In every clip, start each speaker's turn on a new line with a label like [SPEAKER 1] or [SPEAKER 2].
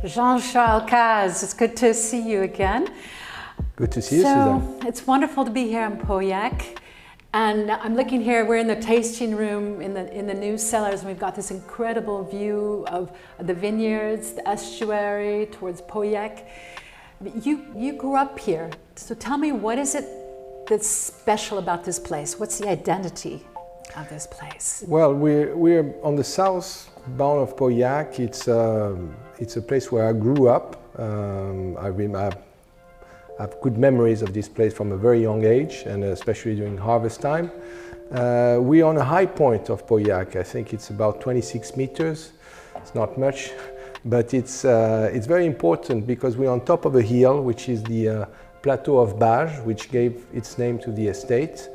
[SPEAKER 1] Jean-Charles Cazes, it's good to see you again.
[SPEAKER 2] Good to see you, Suzanne.
[SPEAKER 1] It's wonderful to be here in Pauillac. And I'm looking here, we're in the tasting room in the new cellars, and we've got this incredible view of the vineyards, the estuary towards Pauillac. You grew up here, so tell me, what is it that's special about this place? What's the identity of this place?
[SPEAKER 2] Well, we're on the southbound of Pauillac. It's a place where I grew up. I have good memories of this place from a very young age, and especially during harvest time. We're on a high point of Pauillac. I think it's about 26 meters. It's not much, but it's very important because we're on top of a hill, which is the Plateau of Bages, which gave its name to the estate.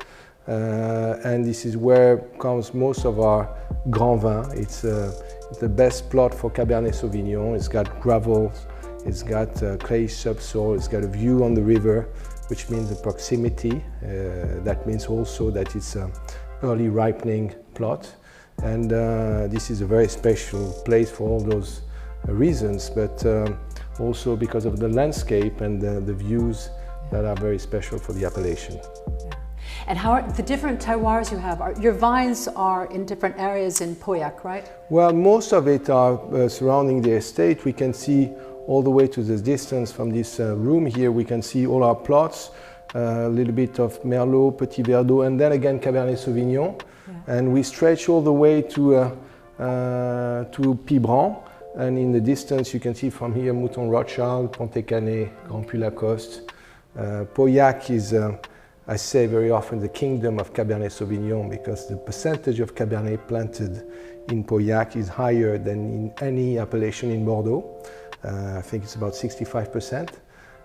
[SPEAKER 2] And this is where comes most of our Grand Vin. It's the best plot for Cabernet Sauvignon. It's got gravel. It's got clay subsoil, it's got a view on the river, which means the proximity. That means also that it's an early ripening plot. And this is a very special place for all those reasons, but also because of the landscape and the views that are very special for the appellation.
[SPEAKER 1] And how are the different terroirs you have? Your vines are in different areas in Pauillac, right?
[SPEAKER 2] Well, most of it are surrounding the estate. We can see all the way to the distance from this room here. We can see all our plots, a little bit of Merlot, Petit Verdot, and then again Cabernet Sauvignon. Yeah. And we stretch all the way to Pibran. And in the distance, you can see from here Mouton Rothschild, Pontet-Canet, Grand Puy-Lacoste. Pauillac is, I say very often, the kingdom of Cabernet Sauvignon, because the percentage of Cabernet planted in Pauillac is higher than in any appellation in Bordeaux. I think it's about 65%.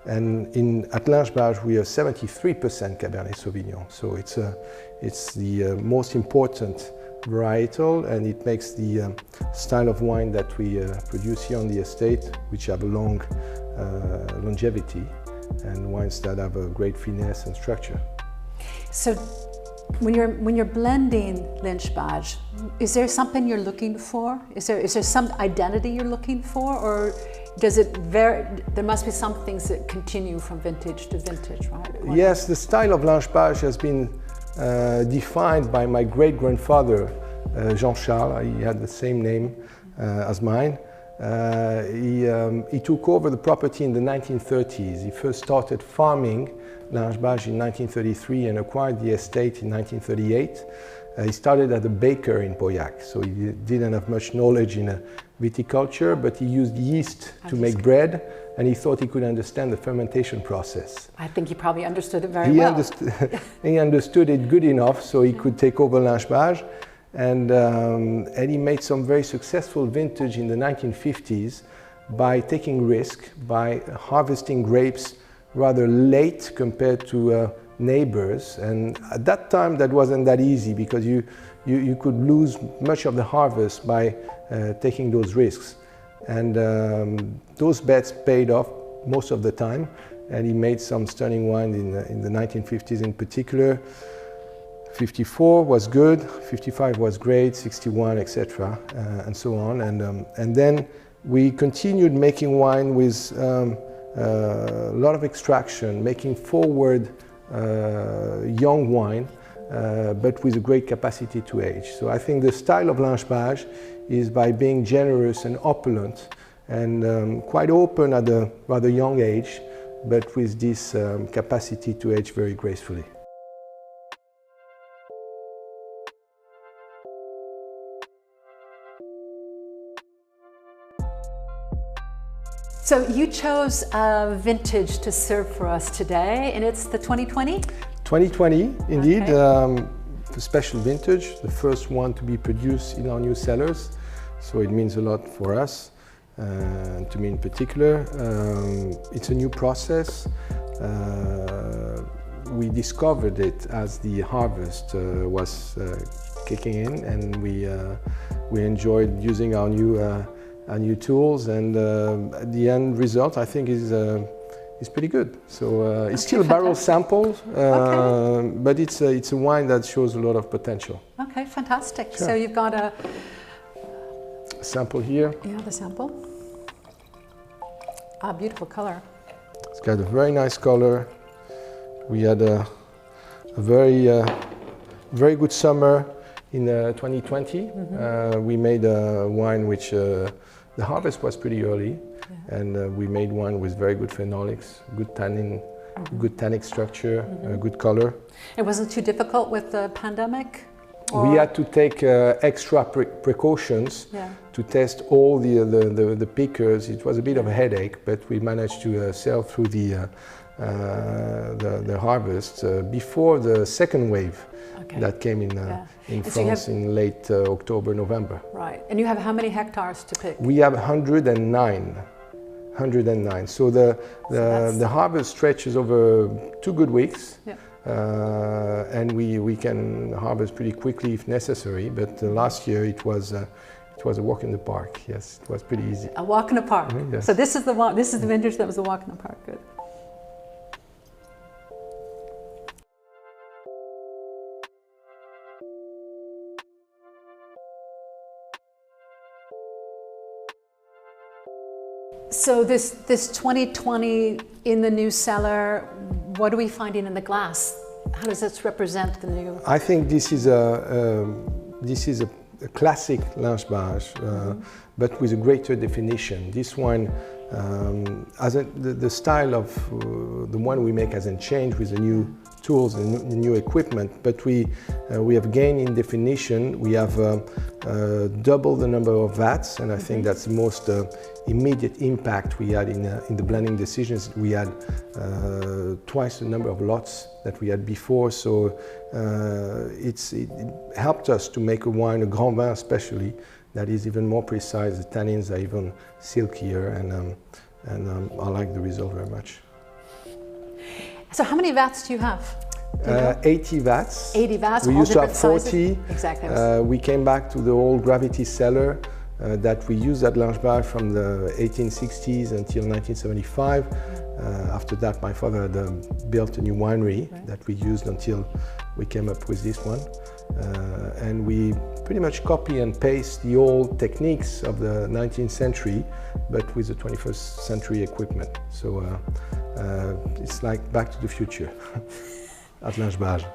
[SPEAKER 2] And at Lynch Bages, we are 73% Cabernet Sauvignon. So it's the most important varietal, and it makes the style of wine that we produce here on the estate, which have a long longevity, and wines that have a great finesse and structure.
[SPEAKER 1] So when you're blending Lynch Bages, is there something you're looking for? Is there some identity you're looking for, or does it vary? There must be some things that continue from vintage to vintage, right?
[SPEAKER 2] Yes, the style of Lynch Bages has been defined by my great-grandfather, Jean-Charles. He had the same name as mine. He took over the property in the 1930s. He first started farming Lynch Bages in 1933 and acquired the estate in 1938. He started as a baker in Pauillac, so he didn't have much knowledge in viticulture, but he used yeast to make bread, and he thought he could understand the fermentation process.
[SPEAKER 1] I think he probably understood it very well.
[SPEAKER 2] He understood it good enough so he could take over Lynch Bages, and he made some very successful vintage in the 1950s by taking risk, by harvesting grapes rather late compared to neighbors. And at that time that wasn't that easy, because you could lose much of the harvest by taking those risks. And those bets paid off most of the time, and he made some stunning wine in the 1950s in particular. 54 was good, 55 was great, 61, etc., and so on. And then we continued making wine with a lot of extraction, making forward young wine, but with a great capacity to age. So I think the style of Lynch Bages is by being generous and opulent and quite open at a rather young age, but with this capacity to age very gracefully.
[SPEAKER 1] So you chose a vintage to serve for us today, and it's the 2020?
[SPEAKER 2] 2020, indeed.
[SPEAKER 1] Okay.
[SPEAKER 2] A special vintage, the first one to be produced in our new cellars. So it means a lot for us, and to me in particular. It's a new process. We discovered it as the harvest was kicking in, and we enjoyed using our new tools, and the end result, I think, is pretty good. So it's still a barrel sample, but it's a wine that shows a lot of potential.
[SPEAKER 1] Okay, fantastic.
[SPEAKER 2] Sure.
[SPEAKER 1] So you've got a
[SPEAKER 2] sample here.
[SPEAKER 1] Yeah, the sample. Ah, beautiful color.
[SPEAKER 2] It's got a very nice color. We had a very good summer in 2020. We made a wine which the harvest was pretty early, and we made one with very good phenolics, good tannin, good tannic structure, good color.
[SPEAKER 1] It wasn't too difficult with the pandemic?
[SPEAKER 2] We had to take extra precautions to test all the pickers. It was a bit of a headache, but we managed to sail through the harvest before the second wave that came in France in late October, November.
[SPEAKER 1] Right. And you have how many hectares to pick?
[SPEAKER 2] We have 109. 109. So the harvest stretches over 2 good weeks. Yeah. And we can harvest pretty quickly if necessary, but last year it was a walk in the park. Yes, it was pretty easy. A
[SPEAKER 1] walk in the park. Yes. So this is the vintage that was a walk in the park. Good. So this 2020 in the new cellar, what are we finding in the glass? How does this represent the new?
[SPEAKER 2] I think this is a classic Lynch Bages, but with a greater definition. This one, the style of the one we make hasn't changed with the new tools and the new equipment, but we have gained in definition. We have double the number of vats, and I think that's the most immediate impact we had in the blending decisions. We had twice the number of lots that we had before, so it helped us to make a wine, a grand vin especially, that is even more precise. The tannins are even silkier, and I like the result very much.
[SPEAKER 1] So how many vats do you have?
[SPEAKER 2] 80 vats.
[SPEAKER 1] 80 vats,
[SPEAKER 2] we
[SPEAKER 1] all
[SPEAKER 2] used to have
[SPEAKER 1] different
[SPEAKER 2] 40.
[SPEAKER 1] Sizes? Exactly.
[SPEAKER 2] We came back to the old gravity cellar that we used at Lynch Bages from the 1860s until 1975. After that, my father had built a new winery that we used until we came up with this one. And we pretty much copy and paste the old techniques of the 19th century, but with the 21st century equipment. So it's like Back to the Future at Lynch Bages.